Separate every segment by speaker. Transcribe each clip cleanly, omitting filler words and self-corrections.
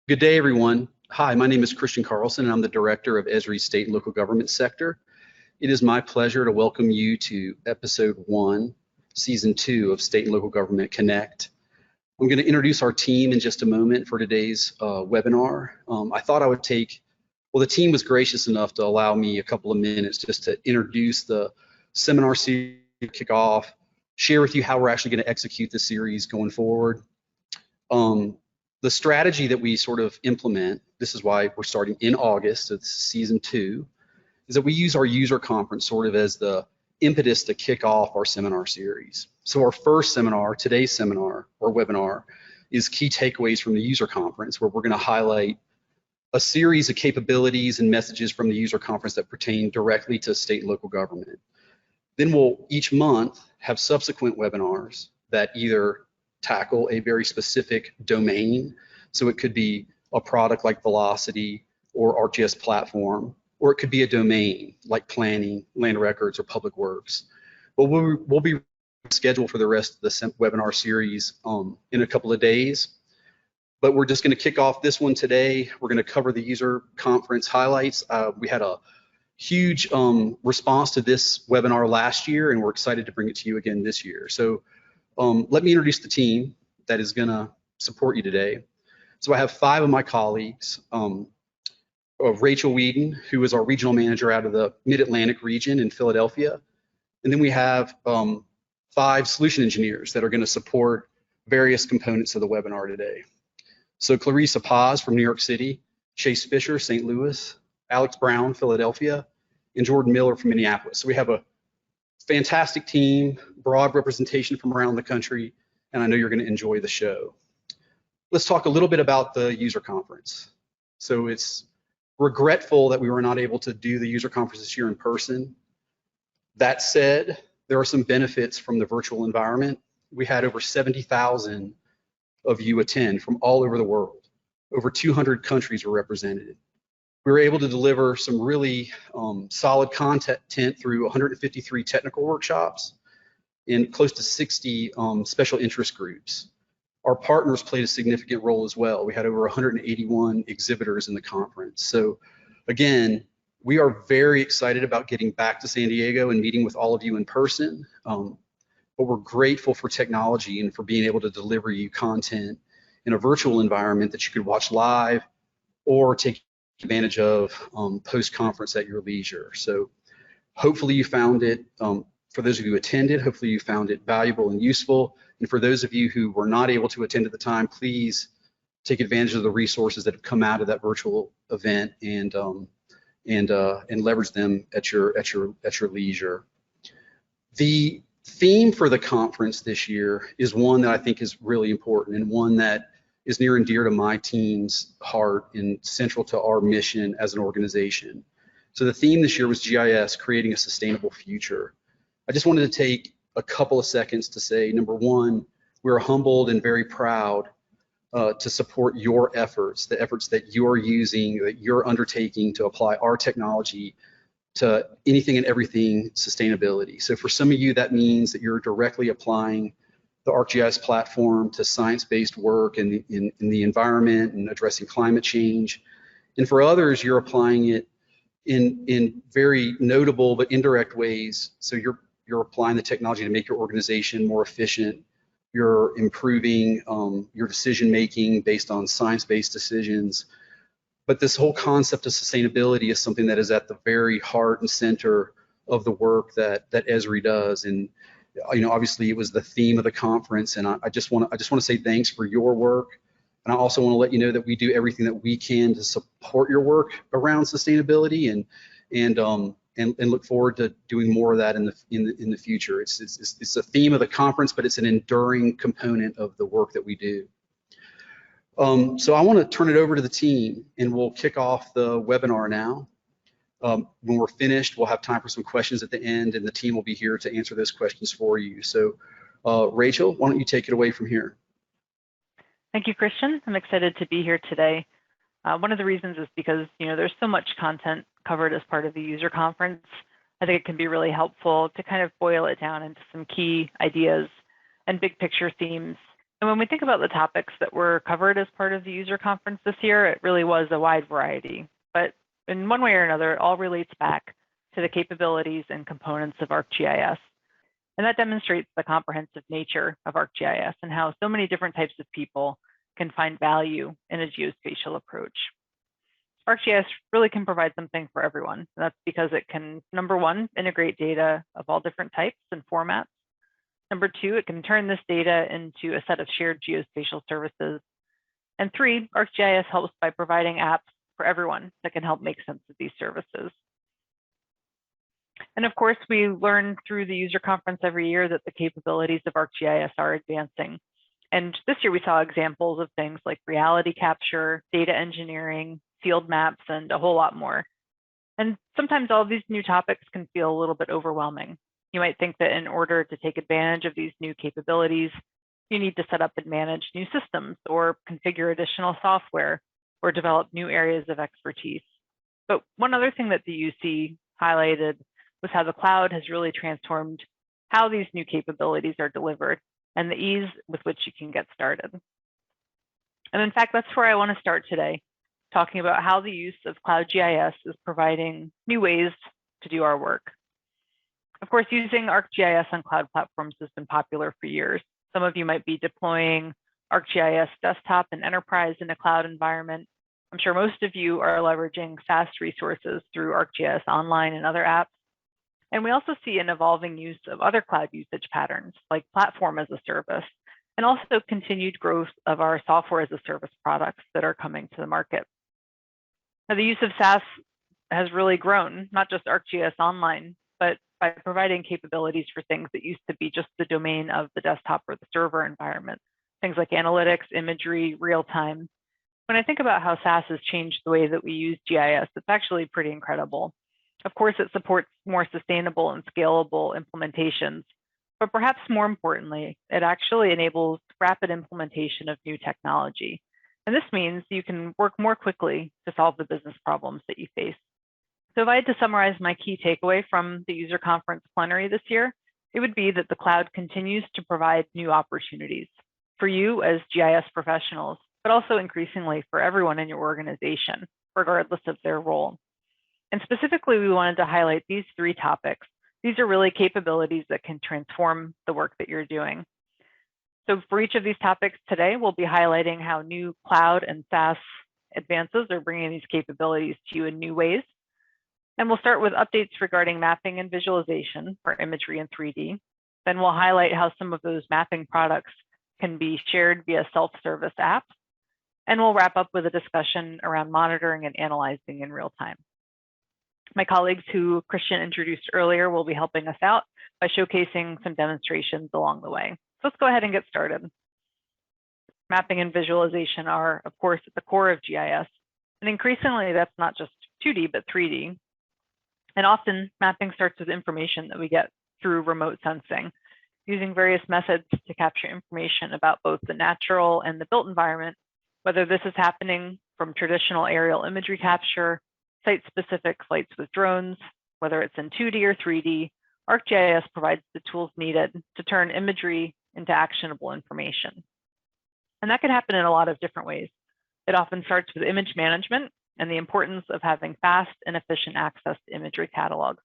Speaker 1: Good day, everyone. Hi, my name is Christian Carlson, and I'm the Director of Esri's State and Local Government Sector. It is my pleasure to welcome you to Episode 1, Season 2 of State and Local Government Connect. I'm going to introduce our team in just a moment for today's webinar. I thought I would the team was gracious enough to allow me a couple of minutes just to introduce the seminar series, kick off, share with you how we're actually going to execute the series going forward. The strategy that we sort of implement, this is why we're starting in August of Season 2, is that we use our user conference sort of as the impetus to kick off our seminar series. So our first seminar, today's seminar or webinar, is key takeaways from the user conference, where we're going to highlight a series of capabilities and messages from the user conference that pertain directly to state and local government. Then we'll each month have subsequent webinars that either tackle a very specific domain. So it could be a product like Velocity or ArcGIS platform, or it could be a domain like planning, land records, or public works. But we'll be scheduled for the rest of the webinar series in a couple of days. But we're just going to kick off this one today. We're going to cover the user conference highlights. We had a huge response to this webinar last year, and we're excited to bring it to you again this year. So let me introduce the team that is going to support you today. So I have 5 of my colleagues, Rachel Whedon, who is our regional manager out of the Mid-Atlantic region in Philadelphia. And then we have 5 solution engineers that are going to support various components of the webinar today. So Clarissa Paz from New York City, Chase Fisher, St. Louis, Alex Brown, Philadelphia, and Jordan Miller from Minneapolis. So we have a fantastic team, broad representation from around the country, and I know you're going to enjoy the show. Let's talk a little bit about the user conference. So it's regretful that we were not able to do the user conference this year in person. That said, there are some benefits from the virtual environment. We had over 70,000 of you attend from all over the world. Over 200 countries were represented. We were able to deliver some really solid content through 153 technical workshops and close to 60 special interest groups. Our partners played a significant role as well. We had over 181 exhibitors in the conference. So again, we are very excited about getting back to San Diego and meeting with all of you in person, but we're grateful for technology and for being able to deliver you content in a virtual environment that you could watch live or take advantage of post-conference at your leisure. So hopefully you found it, for those of you who attended, hopefully you found it valuable and useful. And for those of you who were not able to attend at the time, please take advantage of the resources that have come out of that virtual event and leverage them at your leisure. The theme for the conference this year is one that I think is really important and one that is near and dear to my team's heart and central to our mission as an organization. So the theme this year was GIS, creating a sustainable future. I just wanted to take a couple of seconds to say, number one, we're humbled and very proud to support your efforts, the efforts that you're using, that you're undertaking to apply our technology to anything and everything sustainability. So for some of you, that means that you're directly applying the ArcGIS platform to science-based work in the environment and addressing climate change. And for others, you're applying it in very notable but indirect ways. So you're applying the technology to make your organization more efficient. You're improving your decision-making based on science-based decisions. But this whole concept of sustainability is something that is at the very heart and center of the work that Esri does. And obviously it was the theme of the conference, and I just want to say thanks for your work. And I also want to let you know that we do everything that we can to support your work around sustainability, and look forward to doing more of that in the future. It's a theme of the conference, but it's an enduring component of the work that we do. So I want to turn it over to the team, and we'll kick off the webinar now. When we're finished, we'll have time for some questions at the end, and the team will be here to answer those questions for you. So Rachel, why don't you take it away from here?
Speaker 2: Thank you, Christian. I'm excited to be here today. One of the reasons is because there's so much content covered as part of the user conference. I think it can be really helpful to kind of boil it down into some key ideas and big picture themes And when we think about the topics that were covered as part of the user conference this year, it really was a wide variety. But in one way or another, it all relates back to the capabilities and components of ArcGIS. And that demonstrates the comprehensive nature of ArcGIS and how so many different types of people can find value in a geospatial approach. ArcGIS really can provide something for everyone. And that's because it can, number one, integrate data of all different types and formats. Number two, it can turn this data into a set of shared geospatial services. And three, ArcGIS helps by providing apps for everyone that can help make sense of these services. And of course, we learn through the user conference every year that the capabilities of ArcGIS are advancing. And this year we saw examples of things like reality capture, data engineering, field maps, and a whole lot more. And sometimes all of these new topics can feel a little bit overwhelming. You might think that in order to take advantage of these new capabilities, you need to set up and manage new systems or configure additional software or develop new areas of expertise. But one other thing that the UC highlighted was how the cloud has really transformed how these new capabilities are delivered and the ease with which you can get started. And in fact, that's where I want to start today, talking about how the use of Cloud GIS is providing new ways to do our work. Of course, using ArcGIS on cloud platforms has been popular for years. Some of you might be deploying ArcGIS Desktop and Enterprise in a cloud environment. I'm sure most of you are leveraging SaaS resources through ArcGIS Online and other apps. And we also see an evolving use of other cloud usage patterns like platform as a service, and also continued growth of our software as a service products that are coming to the market. Now, the use of SaaS has really grown, not just ArcGIS Online, but by providing capabilities for things that used to be just the domain of the desktop or the server environment, things like analytics, imagery, real-time. When I think about how SaaS has changed the way that we use GIS, it's actually pretty incredible. Of course, it supports more sustainable and scalable implementations, but perhaps more importantly, it actually enables rapid implementation of new technology. And this means you can work more quickly to solve the business problems that you face. So if I had to summarize my key takeaway from the user conference plenary this year, it would be that the cloud continues to provide new opportunities for you as GIS professionals, but also increasingly for everyone in your organization, regardless of their role. And specifically, we wanted to highlight these three topics. These are really capabilities that can transform the work that you're doing. So for each of these topics today, we'll be highlighting how new cloud and SaaS advances are bringing these capabilities to you in new ways. And we'll start with updates regarding mapping and visualization for imagery and 3D. Then we'll highlight how some of those mapping products can be shared via self-service apps. And we'll wrap up with a discussion around monitoring and analyzing in real time. My colleagues who Christian introduced earlier will be helping us out by showcasing some demonstrations along the way. So let's go ahead and get started. Mapping and visualization are, of course, at the core of GIS. And increasingly, that's not just 2D, but 3D. And often, mapping starts with information that we get through remote sensing, using various methods to capture information about both the natural and the built environment, whether this is happening from traditional aerial imagery capture, site-specific flights with drones, whether it's in 2D or 3D, ArcGIS provides the tools needed to turn imagery into actionable information. And that can happen in a lot of different ways. It often starts with image management and the importance of having fast and efficient access to imagery catalogs.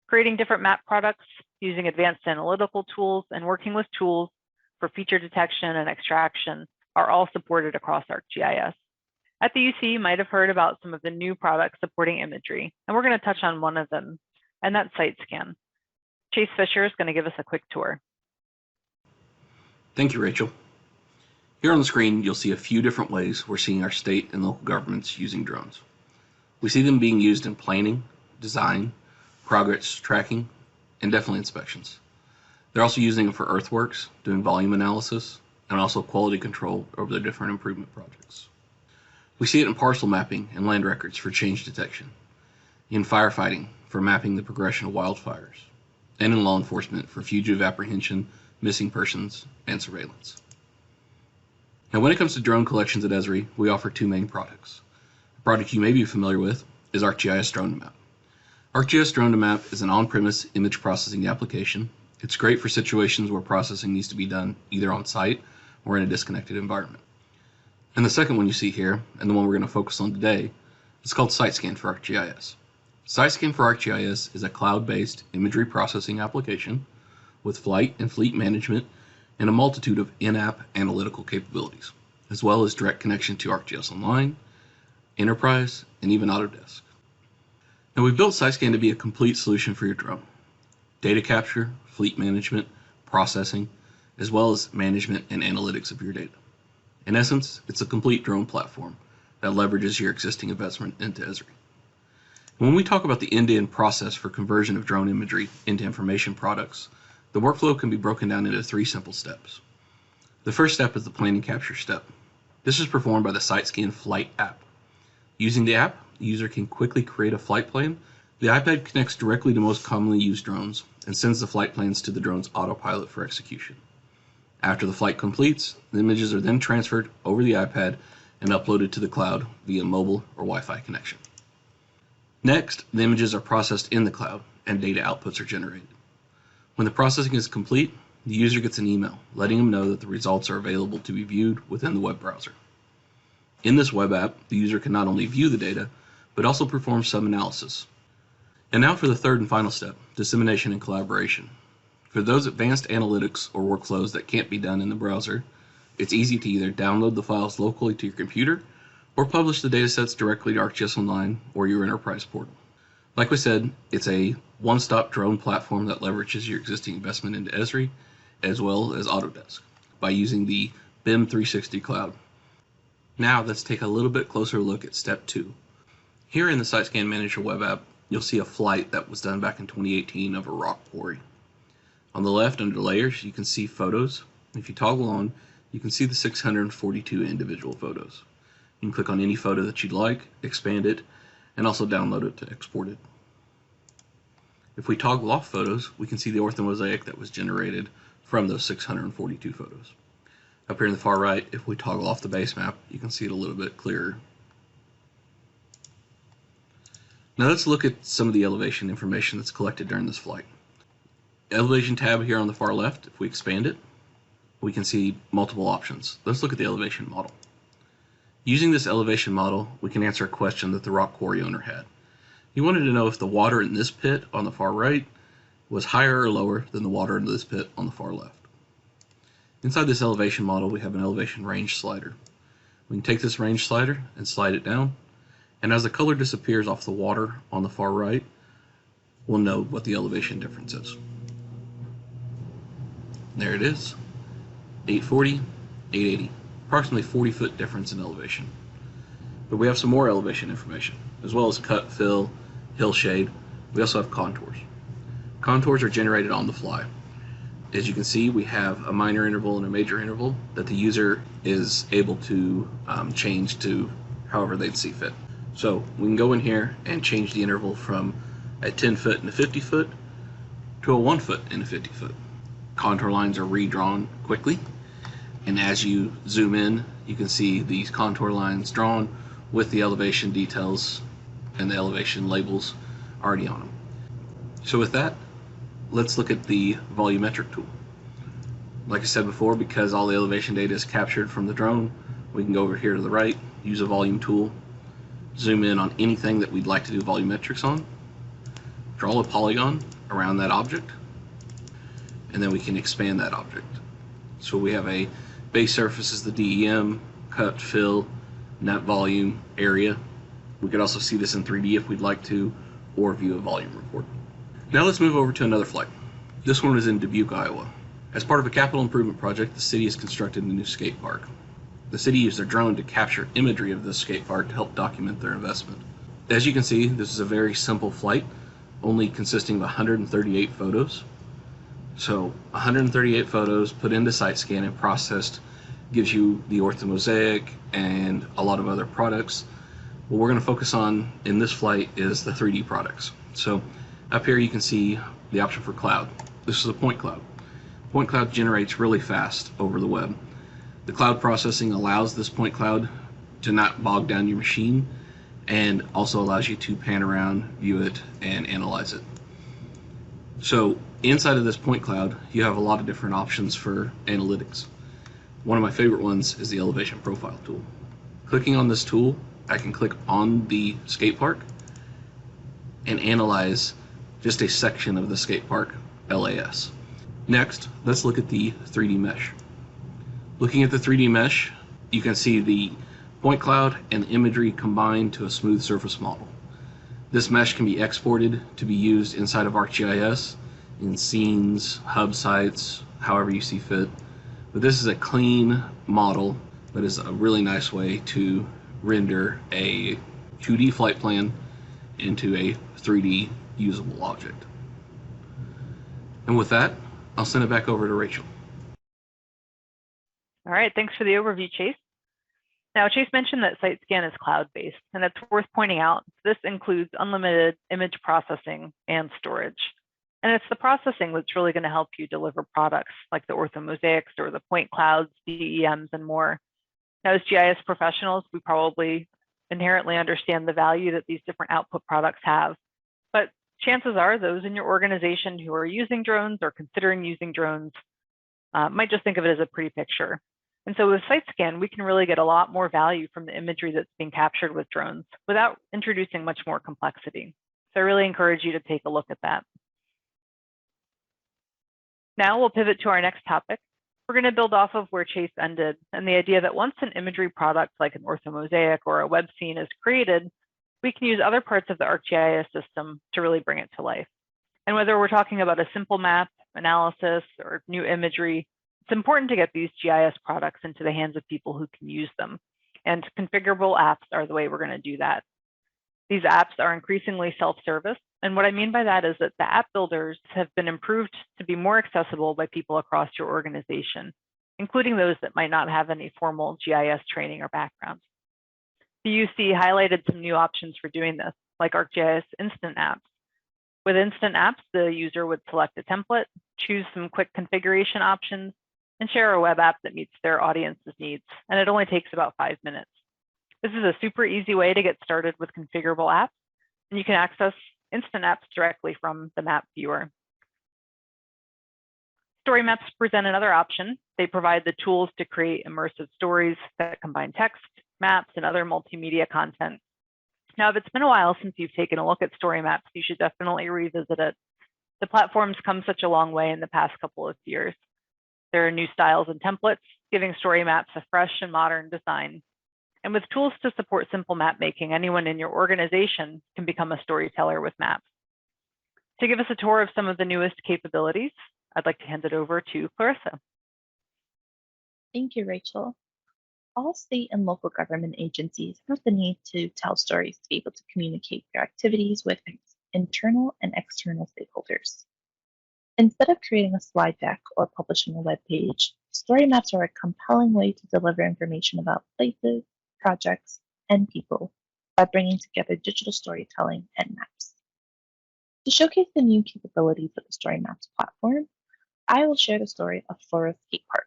Speaker 2: Creating different map products using advanced analytical tools and working with tools for feature detection and extraction are all supported across ArcGIS. At the UC, you might have heard about some of the new products supporting imagery, and we're going to touch on one of them, and that's SiteScan. Chase Fisher is going to give us a quick tour.
Speaker 3: Thank you, Rachel. Here on the screen, you'll see a few different ways we're seeing our state and local governments using drones. We see them being used in planning, design, progress tracking, and definitely inspections. They're also using them for earthworks, doing volume analysis, and also quality control over their different improvement projects. We see it in parcel mapping and land records for change detection, in firefighting for mapping the progression of wildfires, and in law enforcement for fugitive apprehension, missing persons, and surveillance. Now, when it comes to drone collections at Esri, we offer two main products. A product you may be familiar with is ArcGIS Drone to Map. ArcGIS Drone to Map is an on-premise image processing application. It's great for situations where processing needs to be done either on site or in a disconnected environment. And the second one you see here, and the one we're going to focus on today, is called SiteScan for ArcGIS. SiteScan for ArcGIS is a cloud-based imagery processing application with flight and fleet management and a multitude of in-app analytical capabilities, as well as direct connection to ArcGIS Online, Enterprise, and even Autodesk. Now, we've built SiteScan to be a complete solution for your drone. Data capture, fleet management, processing, as well as management and analytics of your data. In essence, it's a complete drone platform that leverages your existing investment into Esri. When we talk about the end-to-end process for conversion of drone imagery into information products, the workflow can be broken down into 3 simple steps. The first step is the planning capture step. This is performed by the SiteScan Flight app. Using the app, the user can quickly create a flight plan. The iPad connects directly to most commonly used drones and sends the flight plans to the drone's autopilot for execution. After the flight completes, the images are then transferred over the iPad and uploaded to the cloud via mobile or Wi-Fi connection. Next, the images are processed in the cloud and data outputs are generated. When the processing is complete, the user gets an email letting them know that the results are available to be viewed within the web browser. In this web app, the user can not only view the data, but also perform some analysis. And now for the third and final step, dissemination and collaboration. For those advanced analytics or workflows that can't be done in the browser, it's easy to either download the files locally to your computer or publish the datasets directly to ArcGIS Online or your enterprise portal. Like we said, it's a one-stop drone platform that leverages your existing investment into Esri as well as Autodesk by using the BIM 360 cloud. Now let's take a little bit closer look at step 2. Here in the SiteScan Manager web app, you'll see a flight that was done back in 2018 of a rock quarry. On the left, under layers, you can see photos. If you toggle on, you can see the 642 individual photos. You can click on any photo that you'd like, expand it, and also download it to export it. If we toggle off photos, we can see the orthomosaic that was generated from those 642 photos. Up here in the far right, if we toggle off the base map, you can see it a little bit clearer. Now let's look at some of the elevation information that's collected during this flight. Elevation tab here on the far left, if we expand it, we can see multiple options. Let's look at the elevation model. Using this elevation model, we can answer a question that the rock quarry owner had. He wanted to know if the water in this pit on the far right was higher or lower than the water in this pit on the far left. Inside this elevation model, we have an elevation range slider. We can take this range slider and slide it down, and as the color disappears off the water on the far right, we'll know what the elevation difference is. There it is, 840, 880, approximately 40-foot difference in elevation. But we have some more elevation information, as well as cut, fill, hill shade. We also have contours. Contours are generated on the fly. As you can see, we have a minor interval and a major interval that the user is able to change to however they'd see fit. So we can go in here and change the interval from a 10 foot and a 50 foot to a 1 foot and a 50 foot. Contour lines are redrawn quickly, and as you zoom in, you can see these contour lines drawn with the elevation details and the elevation labels already on them. So with that, let's look at the volumetric tool. Like I said before, because all the elevation data is captured from the drone, we can go over here to the right, use a volume tool, zoom in on anything that we'd like to do volumetrics on, draw a polygon around that object, and then we can expand that object. So we have a base surface is the DEM, cut, fill, net volume, area. We could also see this in 3D if we'd like to, or view a volume report. Now let's move over to another flight. This one is in Dubuque, Iowa. As part of a capital improvement project, the city has constructed a new skate park. The city used their drone to capture imagery of this skate park to help document their investment. As you can see, this is a very simple flight, only consisting of 138 photos. So 138 photos put into SiteScan and processed gives you the orthomosaic and a lot of other products. What we're going to focus on in this flight is the 3D products. So up here you can see the option for cloud. This is a point cloud. Point cloud generates really fast over the web. The cloud processing allows this point cloud to not bog down your machine and also allows you to pan around, view it, and analyze it. So inside of this point cloud, you have a lot of different options for analytics. One of my favorite ones is the elevation profile tool. Clicking on this tool, I can click on the skate park and analyze just a section of the skate park LAS. Next, let's look at the 3D mesh. Looking at the 3D mesh, you can see the point cloud and imagery combined to a smooth surface model. This mesh can be exported to be used inside of ArcGIS in scenes, hub sites, however you see fit. But this is a clean model that is a really nice way to render a 2D flight plan into a 3D usable object. And with that, I'll send it back over to Rachel.
Speaker 2: All right, thanks for the overview, Chase. Now, Chase mentioned that SiteScan is cloud-based, and it's worth pointing out this includes unlimited image processing and storage. And it's the processing that's really going to help you deliver products like the orthomosaics or the point clouds, DEMs, and more. Now, as GIS professionals, we probably inherently understand the value that these different output products have. But chances are those in your organization who are using drones or considering using drones might just think of it as a pretty picture. And so with SiteScan, we can really get a lot more value from the imagery that's being captured with drones without introducing much more complexity. So I really encourage you to take a look at that. Now we'll pivot to our next topic. We're going to build off of where Chase ended and the idea that once an imagery product like an orthomosaic or a web scene is created, we can use other parts of the ArcGIS system to really bring it to life. And whether we're talking about a simple map, analysis, or new imagery, it's important to get these GIS products into the hands of people who can use them. And configurable apps are the way we're going to do that. These apps are increasingly self-service. And what I mean by that is that the app builders have been improved to be more accessible by people across your organization, including those that might not have any formal GIS training or background. The UC highlighted some new options for doing this, like ArcGIS Instant Apps. With Instant Apps, the user would select a template, choose some quick configuration options, and share a web app that meets their audience's needs. And it only takes about 5 minutes. This is a super easy way to get started with configurable apps, and you can access Instant Apps directly from the map viewer. Story maps present another option. They provide the tools to create immersive stories that combine text, maps, and other multimedia content. Now, if it's been a while since you've taken a look at story maps, you should definitely revisit it. The platform's come such a long way in the past couple of years. There are new styles and templates, giving story maps a fresh and modern design. And with tools to support simple map making, anyone in your organization can become a storyteller with maps. To give us a tour of some of the newest capabilities, I'd like to hand it over to Clarissa.
Speaker 4: Thank you, Rachel. All state and local government agencies have the need to tell stories to be able to communicate their activities with internal and external stakeholders. Instead of creating a slide deck or publishing a web page, story maps are a compelling way to deliver information about places, projects, and people by bringing together digital storytelling and maps. To showcase the new capabilities of the Story Maps platform, I will share the story of Flora Skate Park,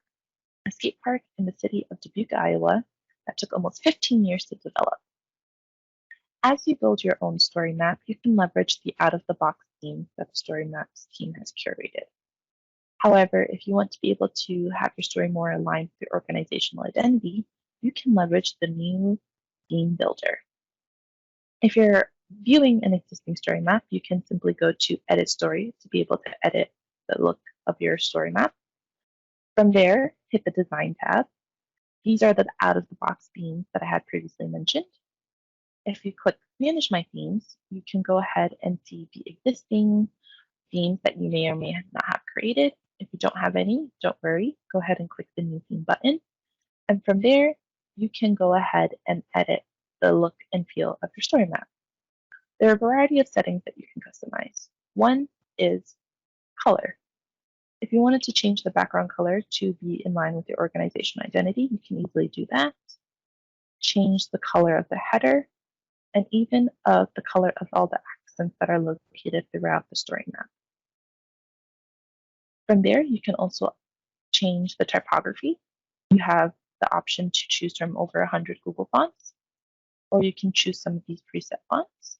Speaker 4: a skate park in the city of Dubuque, Iowa, that took almost 15 years to develop. As you build your own story map, you can leverage the out-of-the-box theme that the Story Maps team has curated. However, if you want to be able to have your story more aligned with your organizational identity, you can leverage the new theme builder. If you're viewing an existing story map, you can simply go to Edit Story to be able to edit the look of your story map. From there, hit the Design tab. These are the out-of-the-box themes that I had previously mentioned. If you click Manage My Themes, you can go ahead and see the existing themes that you may or may not have created. If you don't have any, don't worry. Go ahead and click the New Theme button. And from there, you can go ahead and edit the look and feel of your story map. There are a variety of settings that you can customize. One is color. If you wanted to change the background color to be in line with your organization identity, you can easily do that. Change the color of the header, and even the color of all the accents that are located throughout the story map. From there, you can also change the typography. You have the option to choose from over 100 Google fonts, or you can choose some of these preset fonts.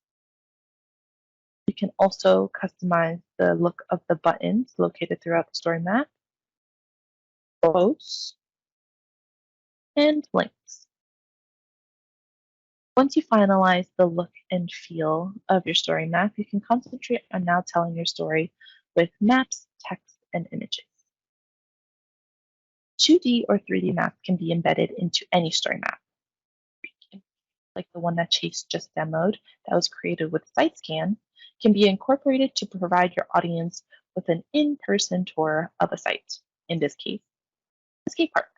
Speaker 4: You can also customize the look of the buttons located throughout the story map, quotes, and links. Once you finalize the look and feel of your story map, you can concentrate on now telling your story with maps, text, and images. 2D or 3D maps can be embedded into any story map, like the one that Chase just demoed that was created with SiteScan, can be incorporated to provide your audience with an in-person tour of a site, in this case, a skate park.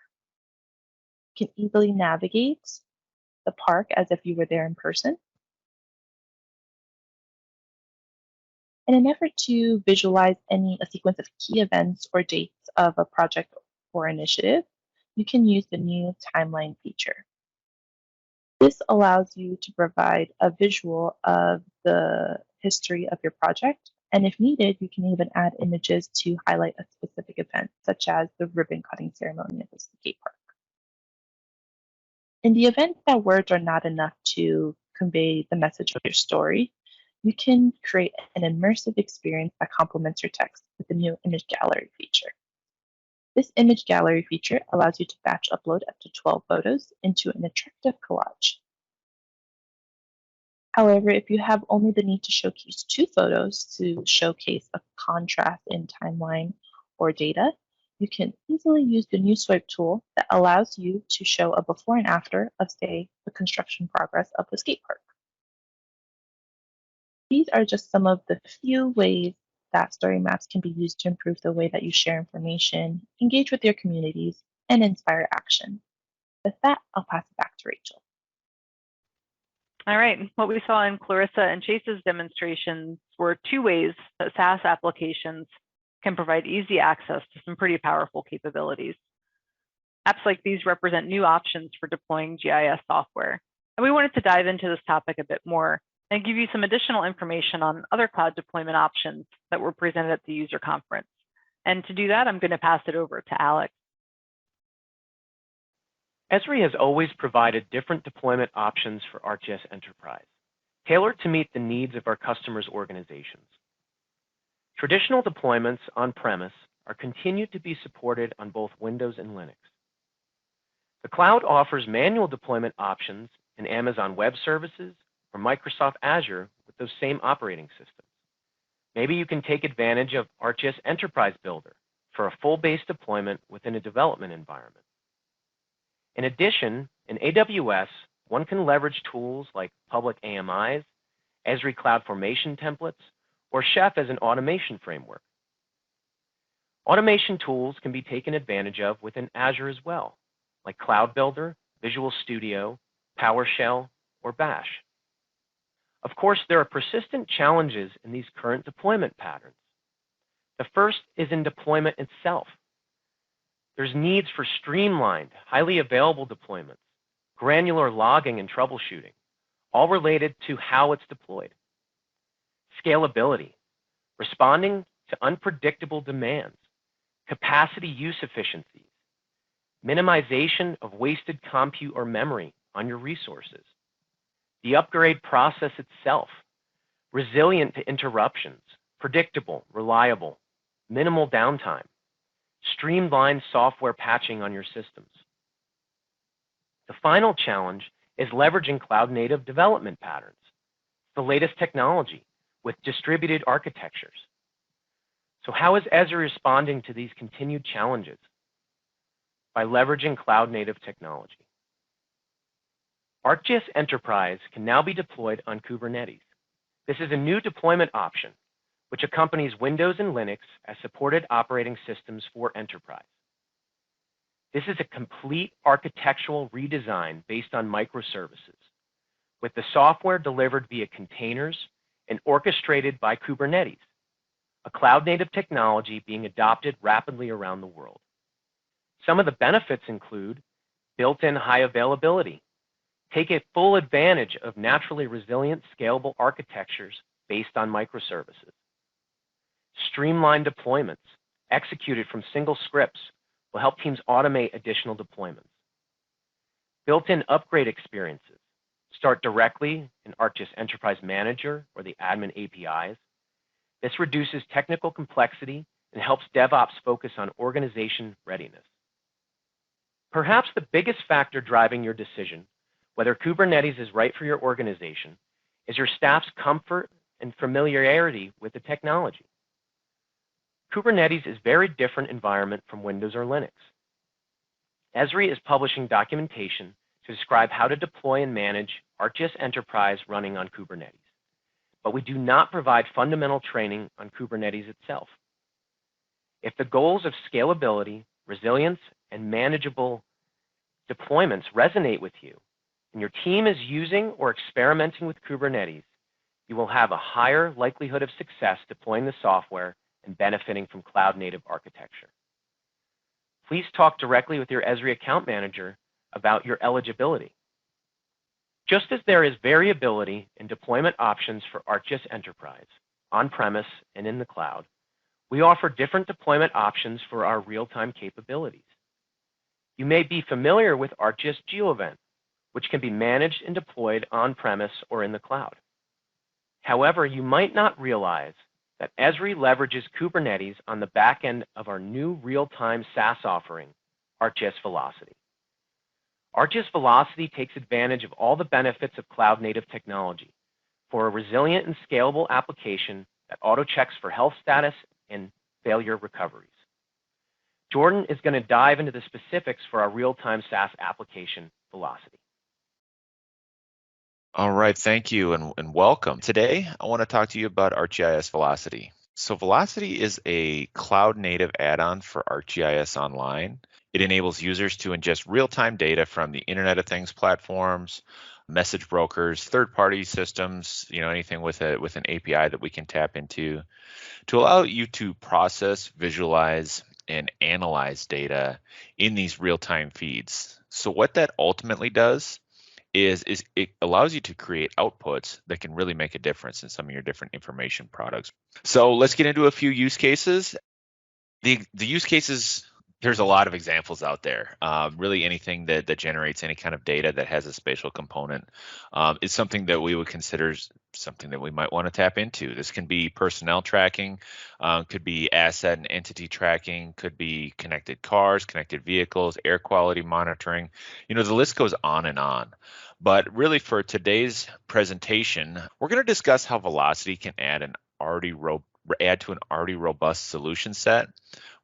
Speaker 4: You can easily navigate the park as if you were there in person. In an effort to visualize a sequence of key events or dates of a project or initiative, you can use the new timeline feature. This allows you to provide a visual of the history of your project, and if needed, you can even add images to highlight a specific event, such as the ribbon cutting ceremony at the skate park. In the event that words are not enough to convey the message of your story, you can create an immersive experience that complements your text with the new image gallery feature. This image gallery feature allows you to batch upload up to 12 photos into an attractive collage. However, if you have only the need to showcase 2 photos to showcase a contrast in timeline or data, you can easily use the new swipe tool that allows you to show a before and after of, say, the construction progress of the skate park. These are just some of the few ways that story maps can be used to improve the way that you share information, engage with your communities, and inspire action. With that, I'll pass it back to Rachel.
Speaker 2: All right, what we saw in Clarissa and Chase's demonstrations were 2 ways that SaaS applications can provide easy access to some pretty powerful capabilities. Apps like these represent new options for deploying GIS software. And we wanted to dive into this topic a bit more and give you some additional information on other cloud deployment options that were presented at the user conference. And to do that, I'm going to pass it over to Alex.
Speaker 5: Esri has always provided different deployment options for ArcGIS Enterprise, tailored to meet the needs of our customers' organizations. Traditional deployments on-premise are continued to be supported on both Windows and Linux. The cloud offers manual deployment options in Amazon Web Services or Microsoft Azure with those same operating systems. Maybe you can take advantage of ArcGIS Enterprise Builder for a full base deployment within a development environment. In addition, in AWS, one can leverage tools like public AMIs, Esri Cloud Formation templates, or Chef as an automation framework. Automation tools can be taken advantage of within Azure as well, like Cloud Builder, Visual Studio, PowerShell, or Bash. Of course, there are persistent challenges in these current deployment patterns. The first is in deployment itself. There's needs for streamlined, highly available deployments, granular logging and troubleshooting, all related to how it's deployed. Scalability, responding to unpredictable demands, capacity use efficiencies, minimization of wasted compute or memory on your resources, the upgrade process itself, resilient to interruptions, predictable, reliable, minimal downtime, streamlined software patching on your systems. The final challenge is leveraging cloud-native development patterns, the latest technology with distributed architectures. So how is Esri responding to these continued challenges? By leveraging cloud-native technology. ArcGIS Enterprise can now be deployed on Kubernetes. This is a new deployment option which accompanies Windows and Linux as supported operating systems for enterprise. This is a complete architectural redesign based on microservices, with the software delivered via containers and orchestrated by Kubernetes, a cloud-native technology being adopted rapidly around the world. Some of the benefits include built-in high availability. Take a full advantage of naturally resilient, scalable architectures based on microservices. Streamlined deployments executed from single scripts will help teams automate additional deployments. Built-in upgrade experiences start directly in ArcGIS Enterprise Manager or the admin APIs. This reduces technical complexity and helps DevOps focus on organization readiness. Perhaps the biggest factor driving your decision, whether Kubernetes is right for your organization, is your staff's comfort and familiarity with the technology. Kubernetes is a very different environment from Windows or Linux. Esri is publishing documentation to describe how to deploy and manage ArcGIS Enterprise running on Kubernetes, but we do not provide fundamental training on Kubernetes itself. If the goals of scalability, resilience, and manageable deployments resonate with you, and your team is using or experimenting with Kubernetes, you will have a higher likelihood of success deploying the software and benefiting from cloud-native architecture. Please talk directly with your Esri account manager about your eligibility. Just as there is variability in deployment options for ArcGIS Enterprise, on-premise and in the cloud, we offer different deployment options for our real-time capabilities. You may be familiar with ArcGIS GeoEvent, which can be managed and deployed on-premise or in the cloud. However, you might not realize that Esri leverages Kubernetes on the back end of our new real-time SaaS offering, ArcGIS Velocity. ArcGIS Velocity takes advantage of all the benefits of cloud-native technology for a resilient and scalable application that auto-checks for health status and failure recoveries. Jordan is going to dive into the specifics for our real-time SaaS application, Velocity.
Speaker 6: All right, thank you and welcome. Today, I want to talk to you about ArcGIS Velocity. So Velocity is a cloud-native add-on for ArcGIS Online. It enables users to ingest real-time data from the Internet of Things platforms, message brokers, third-party systems, anything with an API that we can tap into, to allow you to process, visualize, and analyze data in these real-time feeds. So what that ultimately does is it allows you to create outputs that can really make a difference in some of your different information products. So let's get into a few use cases. The use cases, there's a lot of examples out there. Really anything that generates any kind of data that has a spatial component is something that we would consider something that we might want to tap into. This can be personnel tracking, could be asset and entity tracking, could be connected cars, connected vehicles, air quality monitoring. The list goes on and on. But really for today's presentation, we're going to discuss how Velocity can add to an already robust solution set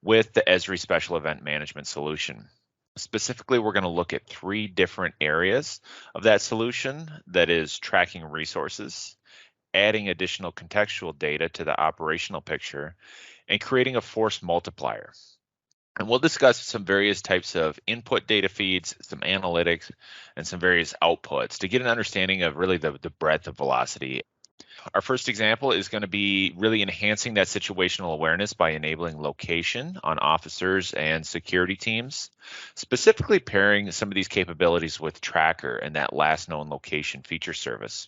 Speaker 6: with the Esri Special Event Management solution. Specifically, we're going to look at 3 different areas of that solution, that is tracking resources, adding additional contextual data to the operational picture, and creating a force multiplier. And we'll discuss some various types of input data feeds, some analytics, and some various outputs to get an understanding of really the breadth of Velocity. Our first example is going to be really enhancing that situational awareness by enabling location on officers and security teams, specifically pairing some of these capabilities with Tracker and that last known location feature service.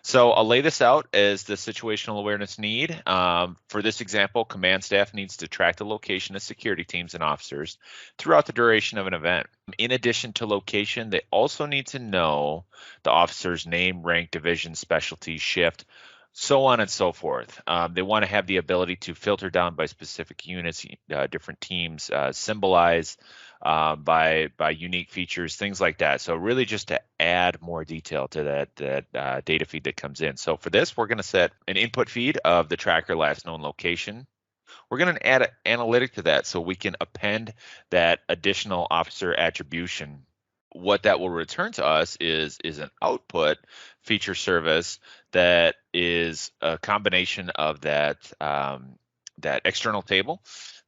Speaker 6: So I'll lay this out as the situational awareness need. For this example, command staff needs to track the location of security teams and officers throughout the duration of an event. In addition to location, they also need to know the officer's name, rank, division, specialty, shift, so on and so forth. They want to have the ability to filter down by specific units, different teams, symbolize by unique features, things like that. So really just to add more detail to that data feed that comes in. So for this, we're going to set an input feed of the tracker last known location. We're going to add an analytic to that so we can append that additional officer attribution. What that will return to us is an output feature service that is a combination of that external table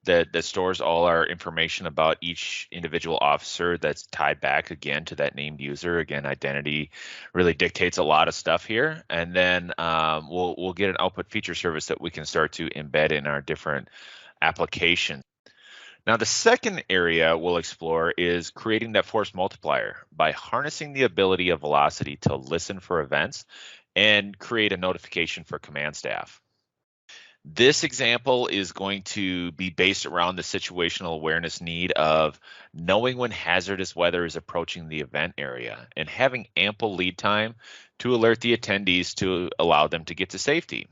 Speaker 6: that stores all our information about each individual officer that's tied back again to that named user. Again, identity really dictates a lot of stuff here. And then we'll get an output feature service that we can start to embed in our different applications. Now, the second area we'll explore is creating that force multiplier by harnessing the ability of Velocity to listen for events and create a notification for command staff. This example is going to be based around the situational awareness need of knowing when hazardous weather is approaching the event area and having ample lead time to alert the attendees to allow them to get to safety.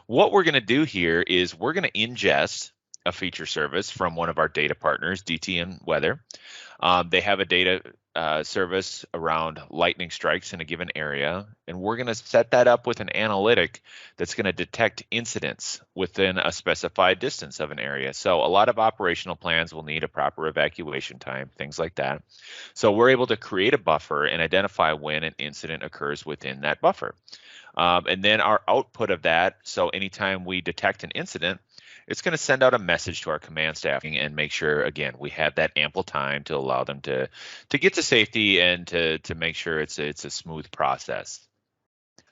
Speaker 6: What we're going to do here is we're going to ingest a feature service from one of our data partners, DT and Weather. They have a data service around lightning strikes in a given area, and we're going to set that up with an analytic that's going to detect incidents within a specified distance of an area. So a lot of operational plans will need a proper evacuation time, things like that. So we're able to create a buffer and identify when an incident occurs within that buffer. And then our output of that, so anytime we detect an incident, it's going to send out a message to our command staff and make sure, again, we have that ample time to allow them to get to safety and to make sure it's a smooth process.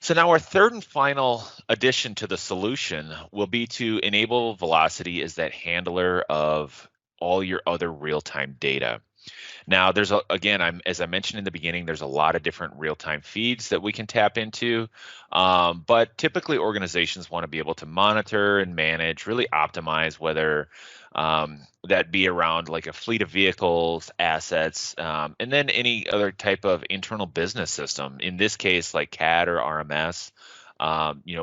Speaker 6: So now our third and final addition to the solution will be to enable Velocity as that handler of all your other real-time data. Now, there's as I mentioned in the beginning, there's a lot of different real-time feeds that we can tap into, but typically organizations want to be able to monitor and manage, really optimize, whether that be around like a fleet of vehicles, assets, and then any other type of internal business system. In this case, like CAD or RMS,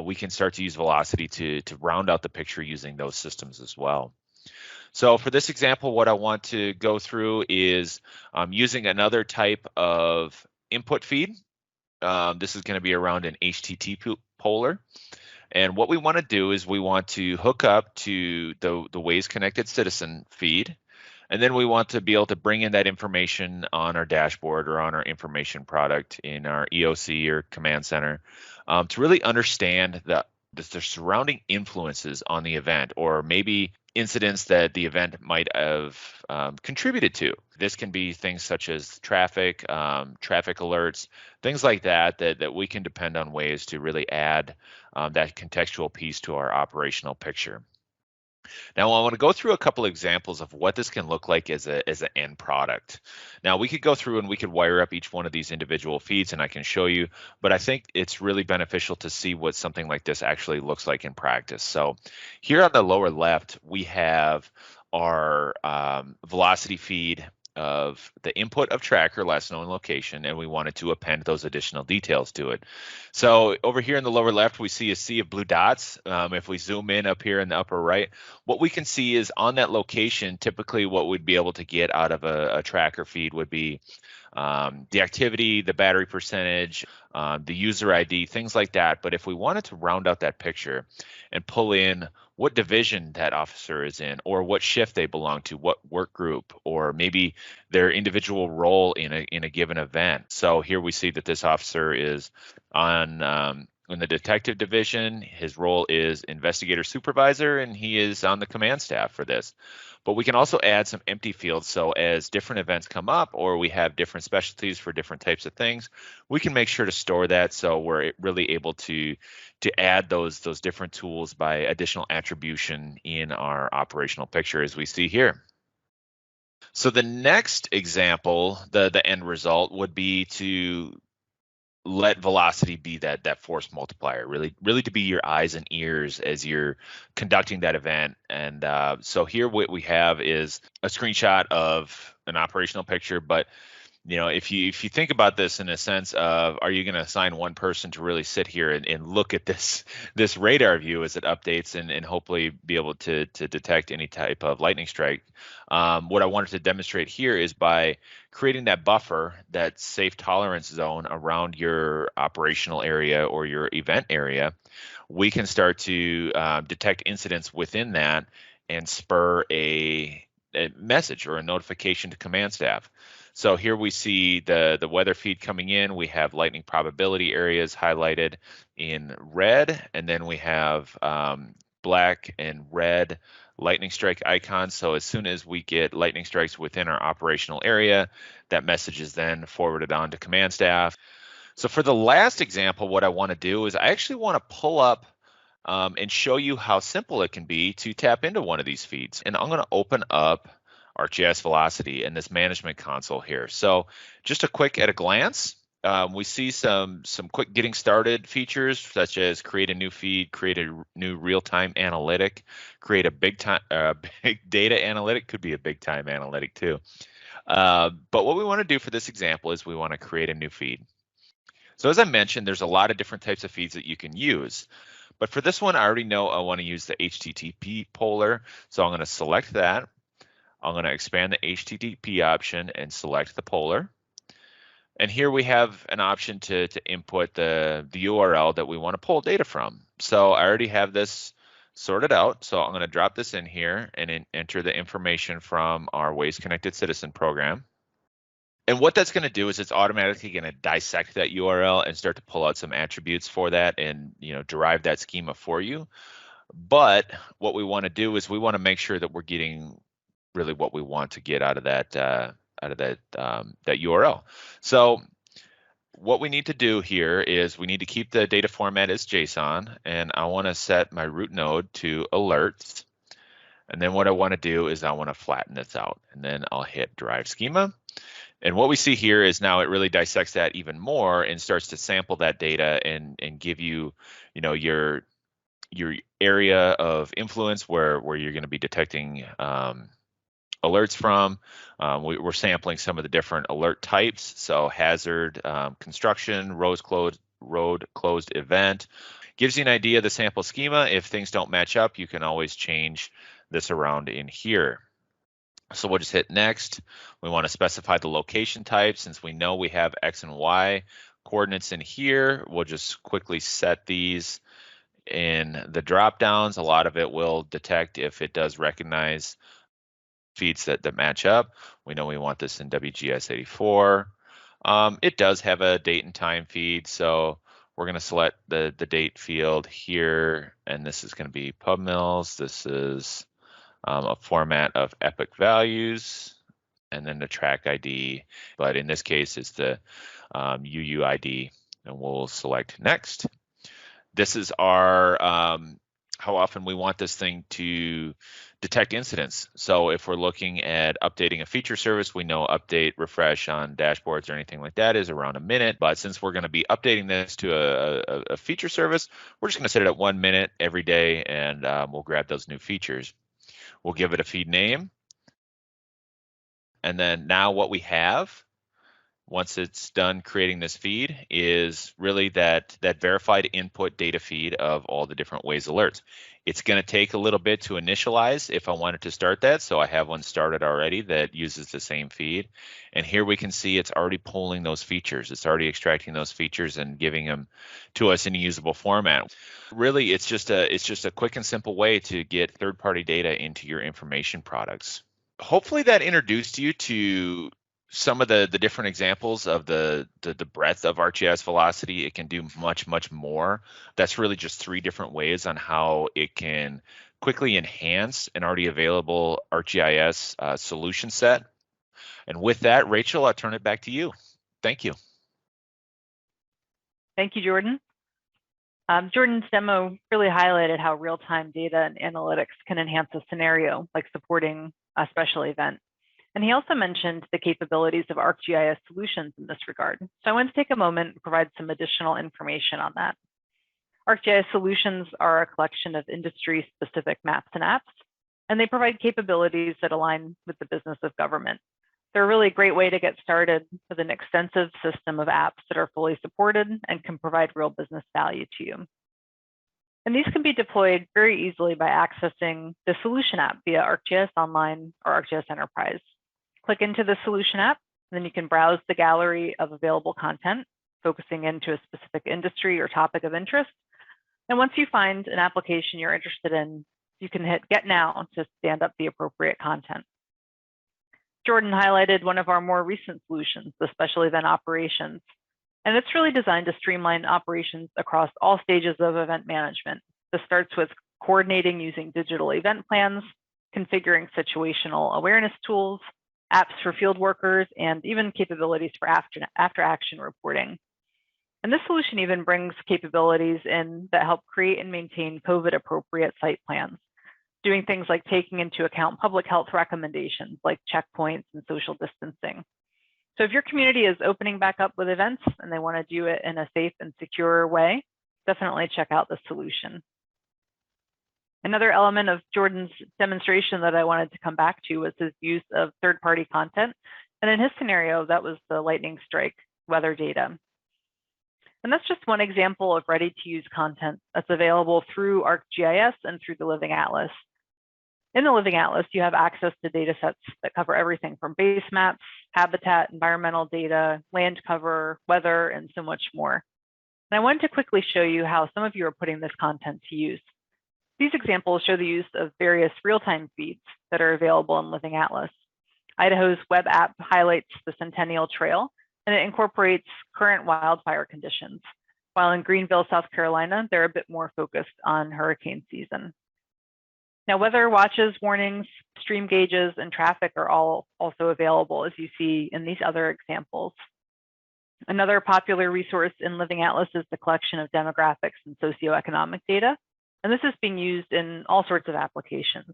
Speaker 6: we can start to use Velocity to round out the picture using those systems as well. So for this example, what I want to go through is using another type of input feed. This is going to be around an HTTP polar. And what we want to do is we want to hook up to the Waze Connected Citizen feed. And then we want to be able to bring in that information on our dashboard or on our information product in our EOC or command center to really understand the surrounding influences on the event, or maybe incidents that the event might have contributed to. This can be things such as traffic, traffic alerts, things like that we can depend on Waze to really add that contextual piece to our operational picture. Now, I want to go through a couple of examples of what this can look like as an end product. Now, we could go through and we could wire up each one of these individual feeds and I can show you, but I think it's really beneficial to see what something like this actually looks like in practice. So here on the lower left, we have our Velocity feed of the input of tracker, last known location, and we wanted to append those additional details to it. So over here in the lower left, we see a sea of blue dots. If we zoom in up here in the upper right, what we can see is on that location, typically what we'd be able to get out of a tracker feed would be the activity, the battery percentage, the user ID, things like that. But if we wanted to round out that picture and pull in what division that officer is in, or what shift they belong to, what work group, or maybe their individual role in a given event. So here we see that this officer is on in the detective division. His role is investigator supervisor, and he is on the command staff for this. But we can also add some empty fields. So as different events come up, or we have different specialties for different types of things, we can make sure to store that so we're really able to add those different tools by additional attribution in our operational picture as we see here. So the next example, the end result would be to let Velocity be that force multiplier, really to be your eyes and ears as you're conducting that event. And so here what we have is a screenshot of an operational picture, but if you think about this in a sense of, are you going to assign one person to really sit here and look at this radar view as it updates and hopefully be able to detect any type of lightning strike? What I wanted to demonstrate here is by creating that buffer, that safe tolerance zone around your operational area or your event area, we can start to detect incidents within that and spur a message or a notification to command staff. So here we see the weather feed coming in. We have lightning probability areas highlighted in red, and then we have black and red lightning strike icons. So as soon as we get lightning strikes within our operational area, that message is then forwarded on to command staff. So for the last example, what I want to do is I actually want to pull up and show you how simple it can be to tap into one of these feeds. And I'm going to open up ArcGIS Velocity in this management console here. So just a quick at a glance, we see some quick getting started features such as create a new feed, create a new real-time analytic, create a big data analytic, could be a big time analytic too. But what we want to do for this example is we want to create a new feed. So as I mentioned, there's a lot of different types of feeds that you can use. But for this one, I already know I want to use the HTTP polar. So I'm going to select that. I'm going to expand the HTTP option and select the polar. And here we have an option to input the URL that we want to pull data from. So I already have this sorted out. So I'm going to drop this in here and enter the information from our Ways Connected Citizen program. And what that's going to do is it's automatically going to dissect that URL and start to pull out some attributes for that and derive that schema for you. But what we want to do is we want to make sure that we're getting really what we want to get out of that that URL. So what we need to do here is we need to keep the data format as JSON, and I want to set my root node to alerts. And then what I want to do is I want to flatten this out, and then I'll hit derive schema. And what we see here is now it really dissects that even more and starts to sample that data and give you, your area of influence where you're going to be detecting alerts from. We're sampling some of the different alert types. So hazard, construction, road closed event. Gives you an idea of the sample schema. If things don't match up, you can always change this around in here. So we'll just hit next. We want to specify the location type. Since we know we have X and Y coordinates in here, we'll just quickly set these in the drop downs. A lot of it will detect if it does recognize feeds that match up. We know we want this in WGS 84. It does have a date and time feed, so we're going to select the date field here, and this is going to be PubMills. This is a format of epoch values, and then the track ID, but in this case it's the UUID, and we'll select next. This is our how often we want this thing to detect incidents. So if we're looking at updating a feature service, we know update, refresh on dashboards or anything like that is around a minute. But since we're going to be updating this to a feature service, we're just going to set it at 1 minute every day, and we'll grab those new features. We'll give it a feed name. And then now what we have, once it's done creating this feed, is really that verified input data feed of all the different Waze alerts. It's going to take a little bit to initialize if I wanted to start that. So I have one started already that uses the same feed. And here we can see it's already pulling those features. It's already extracting those features and giving them to us in a usable format. Really, it's just a quick and simple way to get third-party data into your information products. Hopefully that introduced you to some of the different examples of the breadth of ArcGIS Velocity. It can do much more. That's really just 3 different ways on how it can quickly enhance an already available ArcGIS solution set. And with that, Rachel, I'll turn it back to you. Thank you.
Speaker 2: Thank you, Jordan. Jordan's demo really highlighted how real-time data and analytics can enhance a scenario, like supporting a special event. And he also mentioned the capabilities of ArcGIS Solutions in this regard. So I want to take a moment and provide some additional information on that. ArcGIS Solutions are a collection of industry-specific maps and apps, and they provide capabilities that align with the business of government. They're a really great way to get started with an extensive system of apps that are fully supported and can provide real business value to you. And these can be deployed very easily by accessing the Solution app via ArcGIS Online or ArcGIS Enterprise. Click into the Solution app, and then you can browse the gallery of available content, focusing into a specific industry or topic of interest. And once you find an application you're interested in, you can hit Get Now to stand up the appropriate content. Jordan highlighted one of our more recent solutions, the Special Event Operations. And it's really designed to streamline operations across all stages of event management. This starts with coordinating using digital event plans, configuring situational awareness tools, apps for field workers, and even capabilities for after action reporting. And this solution even brings capabilities in that help create and maintain COVID appropriate site plans, doing things like taking into account public health recommendations like checkpoints and social distancing. So if your community is opening back up with events and they want to do it in a safe and secure way, definitely check out the solution. Another element of Jordan's demonstration that I wanted to come back to was his use of third-party content. And in his scenario, that was the lightning strike weather data. And that's just one example of ready-to-use content that's available through ArcGIS and through the Living Atlas. In the Living Atlas, you have access to data sets that cover everything from base maps, habitat, environmental data, land cover, weather, and so much more. And I wanted to quickly show you how some of you are putting this content to use. These examples show the use of various real-time feeds that are available in Living Atlas. Idaho's web app highlights the Centennial Trail, and it incorporates current wildfire conditions, while in Greenville, South Carolina, they're a bit more focused on hurricane season. Now, weather watches, warnings, stream gauges, and traffic are all also available, as you see in these other examples. Another popular resource in Living Atlas is the collection of demographics and socioeconomic data, and this is being used in all sorts of applications.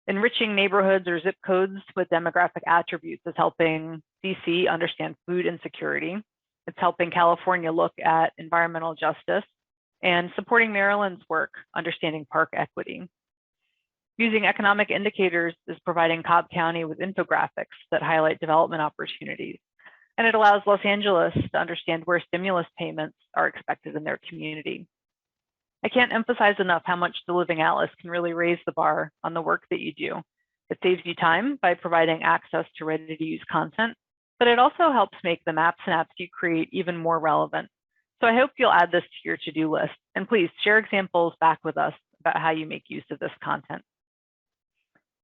Speaker 2: Enriching neighborhoods or zip codes with demographic attributes is helping DC understand food insecurity. It's helping California look at environmental justice, and supporting Maryland's work understanding park equity. Using economic indicators is providing Cobb County with infographics that highlight development opportunities. And it allows Los Angeles to understand where stimulus payments are expected in their community. I can't emphasize enough how much the Living Atlas can really raise the bar on the work that you do. It saves you time by providing access to ready-to-use content, but it also helps make the maps and apps you create even more relevant. So I hope you'll add this to your to-do list, and please share examples back with us about how you make use of this content.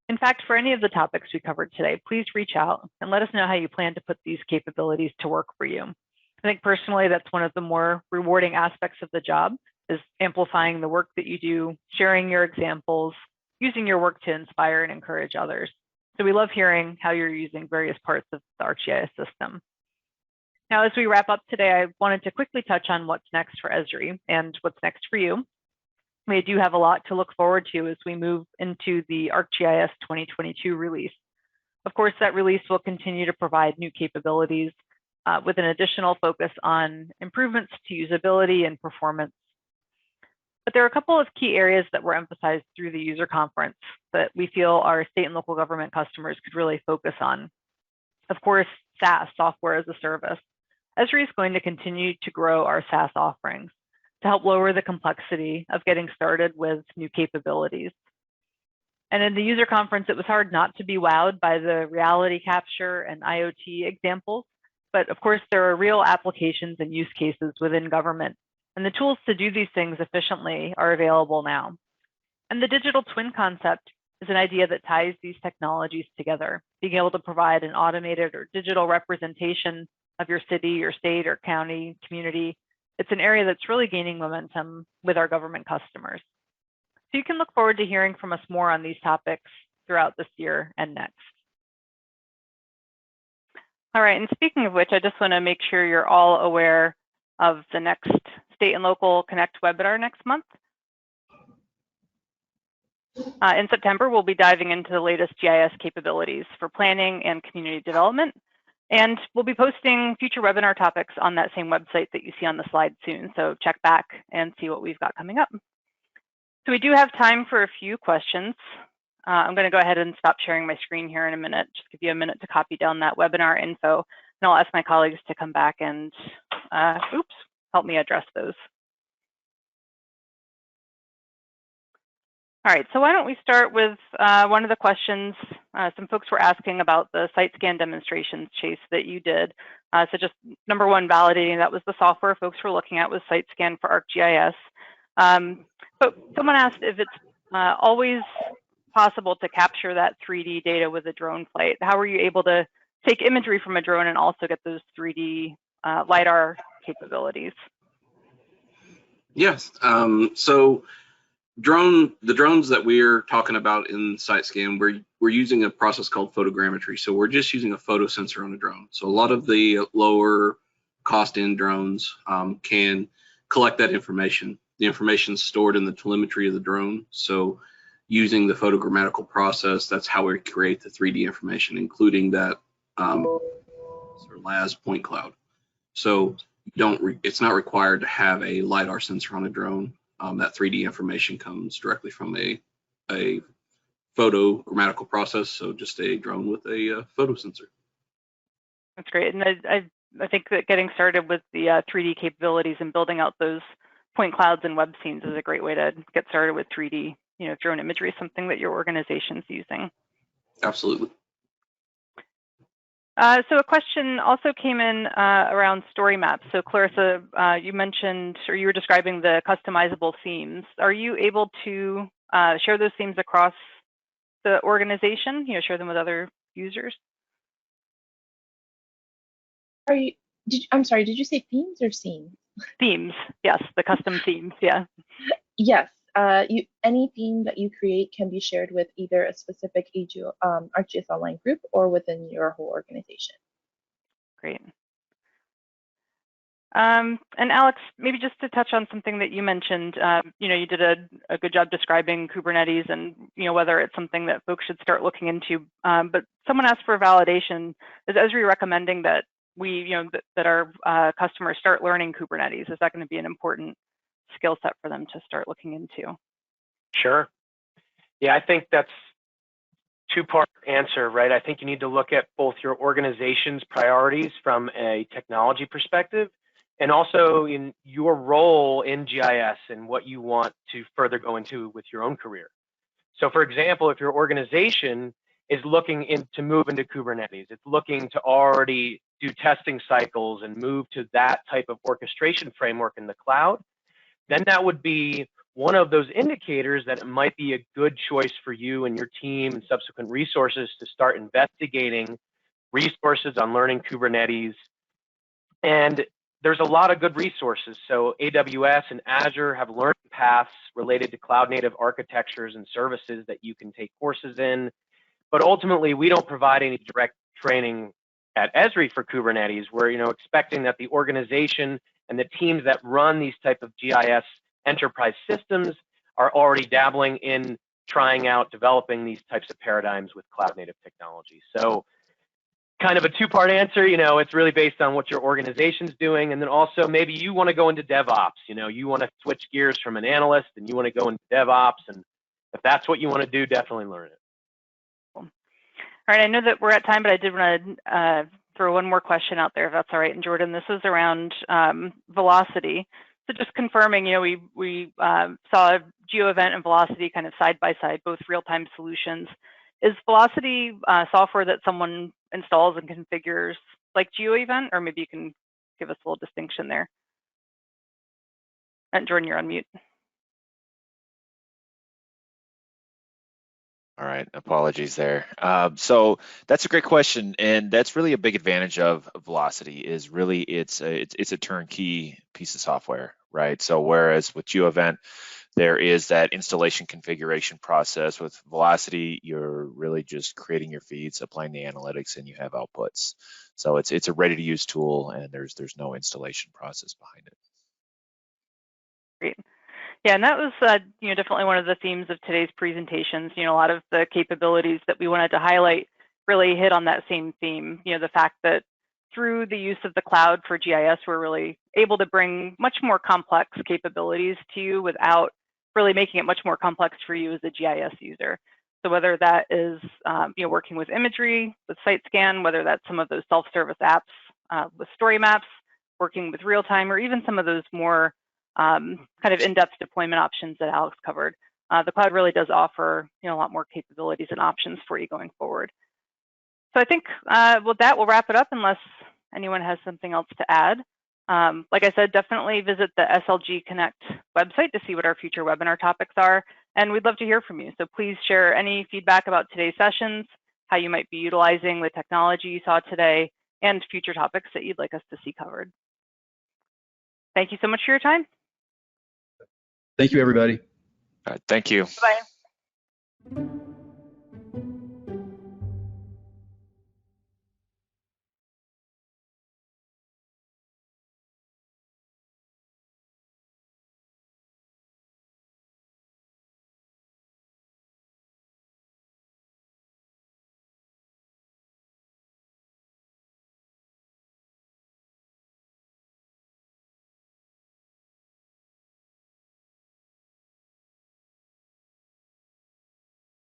Speaker 2: In fact, for any of the topics we covered today, please reach out and let us know how you plan to put these capabilities to work for you. I think personally, that's one of the more rewarding aspects of the job, is amplifying the work that you do, sharing your examples, using your work to inspire and encourage others. So we love hearing how you're using various parts of the ArcGIS system. Now, as we wrap up today, I wanted to quickly touch on what's next for Esri and what's next for you. We do have a lot to look forward to as we move into the ArcGIS 2022 release. Of course, that release will continue to provide new capabilities with an additional focus on improvements to usability and performance. But there are a couple of key areas that were emphasized through the user conference that we feel our state and local government customers could really focus on. Of course, SaaS, software as a service. Esri is going to continue to grow our SaaS offerings to help lower the complexity of getting started with new capabilities. And in the user conference, it was hard not to be wowed by the reality capture and IoT examples. But of course, there are real applications and use cases within government, and the tools to do these things efficiently are available now. And the digital twin concept is an idea that ties these technologies together, being able to provide an automated or digital representation of your city, your state, or county, community. It's an area that's really gaining momentum with our government customers. So you can look forward to hearing from us more on these topics throughout this year and next. All right, and speaking of which, I just want to make sure you're all aware of the next State and Local Connect webinar next month. In September, we'll be diving into the latest GIS capabilities for planning and community development. And we'll be posting future webinar topics on that same website that you see on the slide soon. So check back and see what we've got coming up. So we do have time for a few questions. I'm going to go ahead and stop sharing my screen here in a minute, just give you a minute to copy down that webinar info. And I'll ask my colleagues to come back and help me address those. All right, so why don't we start with one of the questions. Some folks were asking about the site scan demonstrations, Chase, that you did. So just number one, validating that was the software folks were looking at was site scan for ArcGIS. But someone asked if it's always possible to capture that 3D data with a drone flight. How are you able to take imagery from a drone and also get those 3D LiDAR capabilities?
Speaker 3: Yes, so the drones that we're talking about in site scan, we're using a process called photogrammetry. So we're just using a photo sensor on a drone. So a lot of the lower cost in drones can collect that information. The information is stored in the telemetry of the drone. So using the photogrammatical process, that's how we create the 3D information, including that LAS point cloud. So it's not required to have a LiDAR sensor on a drone. That 3D information comes directly from a photogrammatical process, so just a drone with a photo sensor.
Speaker 2: That's great, and I think that getting started with the 3D capabilities and building out those point clouds and web scenes is a great way to get started with 3D, drone imagery, something that your organization's using.
Speaker 3: Absolutely.
Speaker 2: So a question also came in around story maps. So Clarissa, you mentioned, or you were describing the customizable themes. Are you able to share those themes across the organization, share them with other users?
Speaker 4: I'm sorry, did you say themes or scenes?
Speaker 2: Themes, yes, the custom themes, yeah.
Speaker 4: Yes, any theme that you create can be shared with either a specific ArcGIS Online group or within your whole organization.
Speaker 2: Great. And Alex, maybe just to touch on something that you mentioned, you did a good job describing Kubernetes and whether it's something that folks should start looking into. But someone asked for validation. Is Esri recommending that that our customers start learning Kubernetes? Is that going to be an important skill set for them to start looking into?
Speaker 5: Sure. Yeah, I think that's two-part answer, right? I think you need to look at both your organization's priorities from a technology perspective and also in your role in GIS and what you want to further go into with your own career. So for example, if your organization is looking to move into Kubernetes, it's looking to already do testing cycles and move to that type of orchestration framework in the cloud, then that would be one of those indicators that it might be a good choice for you and your team and subsequent resources to start investigating resources on learning Kubernetes. And there's a lot of good resources. So AWS and Azure have learning paths related to cloud native architectures and services that you can take courses in. But ultimately, we don't provide any direct training at Esri for Kubernetes. We're expecting that the organization and the teams that run these type of GIS enterprise systems are already dabbling in trying out developing these types of paradigms with cloud native technology. So kind of a two-part answer, it's really based on what your organization's doing. And then also maybe you want to go into DevOps, you want to switch gears from an analyst and you want to go into DevOps. And if that's what you want to do, definitely learn it.
Speaker 2: Cool. All right, I know that we're at time, but I did want to throw one more question out there, if that's all right. And Jordan, this is around velocity. So just confirming, we saw GeoEvent and Velocity kind of side by side, both real-time solutions. Is Velocity software that someone installs and configures like GeoEvent, or maybe you can give us a little distinction there? And Jordan, you're on mute.
Speaker 6: All right, apologies there. So that's a great question, and that's really a big advantage of Velocity. Is really it's a turnkey piece of software, right? So whereas with GeoEvent, there is that installation configuration process. With Velocity, you're really just creating your feeds, applying the analytics, and you have outputs. So it's a ready-to-use tool, and there's no installation process behind it.
Speaker 2: Great. Yeah, and that was definitely one of the themes of today's presentations. A lot of the capabilities that we wanted to highlight really hit on that same theme. The fact that through the use of the cloud for GIS, we're really able to bring much more complex capabilities to you without really making it much more complex for you as a GIS user. So whether that is working with imagery, with SiteScan, whether that's some of those self-service apps with story maps, working with real-time, or even some of those more kind of in-depth deployment options that Alex covered. The cloud really does offer a lot more capabilities and options for you going forward. So I think with that, we'll wrap it up unless anyone has something else to add. Like I said, definitely visit the SLG Connect website to see what our future webinar topics are. And we'd love to hear from you. So please share any feedback about today's sessions, how you might be utilizing the technology you saw today, and future topics that you'd like us to see covered. Thank you so much for your time.
Speaker 1: Thank you, everybody.
Speaker 6: All right, thank you.
Speaker 2: Bye.